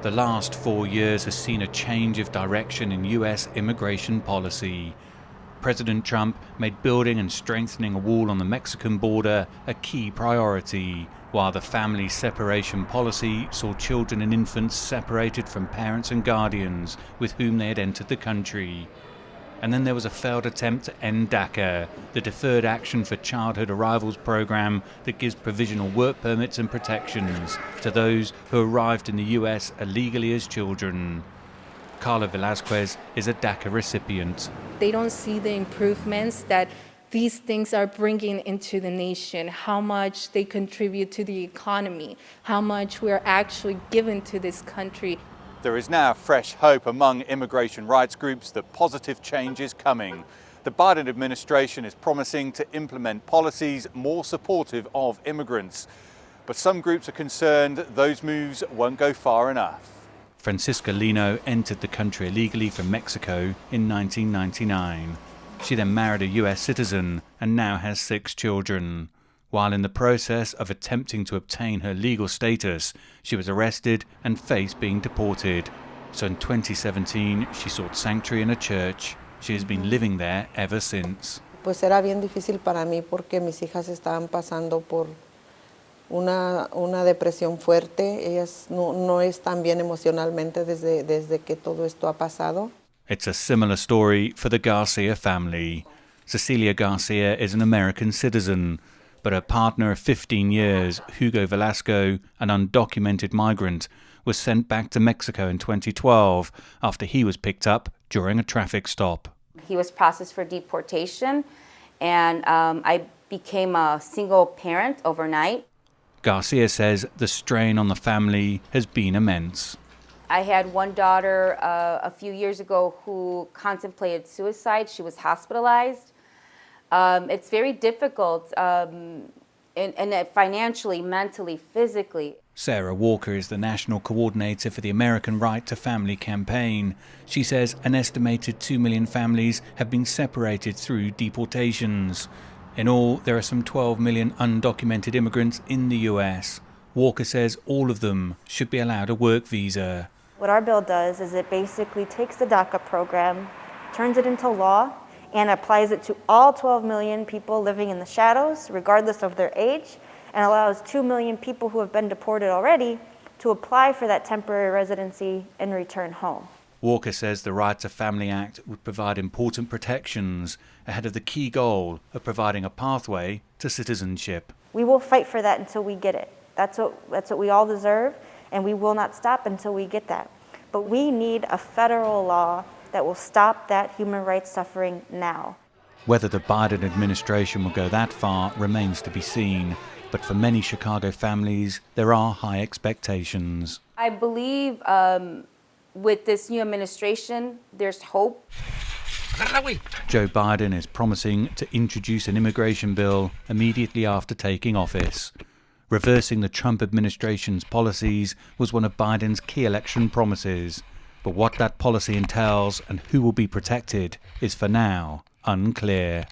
The last 4 years has seen a change of direction in US immigration policy. President Trump made building and strengthening a wall on the Mexican border a key priority, while the family separation policy saw children and infants separated from parents and guardians with whom they had entered the country. And then there was a failed attempt to end DACA, the Deferred Action for Childhood Arrivals program that gives provisional work permits and protections to those who arrived in the US illegally as children. Carla Velasquez is a DACA recipient. They don't see the improvements that these things are bringing into the nation, how much they contribute to the economy, how much we're actually giving to this country. There is now fresh hope among immigration rights groups that positive change is coming. The Biden administration is promising to implement policies more supportive of immigrants. But some groups are concerned that those moves won't go far enough. Francisca Lino entered the country illegally from Mexico in 1999. She then married a US citizen and now has 6 children. While in the process of attempting to obtain her legal status, she was arrested and faced being deported. So in 2017, she sought sanctuary in a church. She has been living there ever since. Pues era bien difícil para mí porque mis hijas estaban pasando por una depresión fuerte. Ellas no están bien emocionalmente desde que todo esto ha pasado. It's a similar story for the Garcia family. Cecilia Garcia is an American citizen, but her partner of 15 years, Hugo Velasco, an undocumented migrant, was sent back to Mexico in 2012 after he was picked up during a traffic stop. He was processed for deportation, and I became a single parent overnight. Garcia says the strain on the family has been immense. I had one daughter a few years ago who contemplated suicide. She was hospitalized. It's very difficult and financially, mentally, physically. Sarah Walker is the national coordinator for the American Right to Family campaign. She says an estimated 2 million families have been separated through deportations. In all, there are some 12 million undocumented immigrants in the US. Walker says all of them should be allowed a work visa. What our bill does is it basically takes the DACA program, turns it into law, and applies it to all 12 million people living in the shadows, regardless of their age, and allows 2 million people who have been deported already to apply for that temporary residency and return home. Walker says the Right to Family Act would provide important protections ahead of the key goal of providing a pathway to citizenship. We will fight for that until we get it. That's what we all deserve, and we will not stop until we get that. But we need a federal law that will stop that human rights suffering now. Whether the Biden administration will go that far remains to be seen, but for many Chicago families, there are high expectations. I believe with this new administration, there's hope. Joe Biden is promising to introduce an immigration bill immediately after taking office. Reversing the Trump administration's policies was one of Biden's key election promises. But what that policy entails and who will be protected is for now unclear.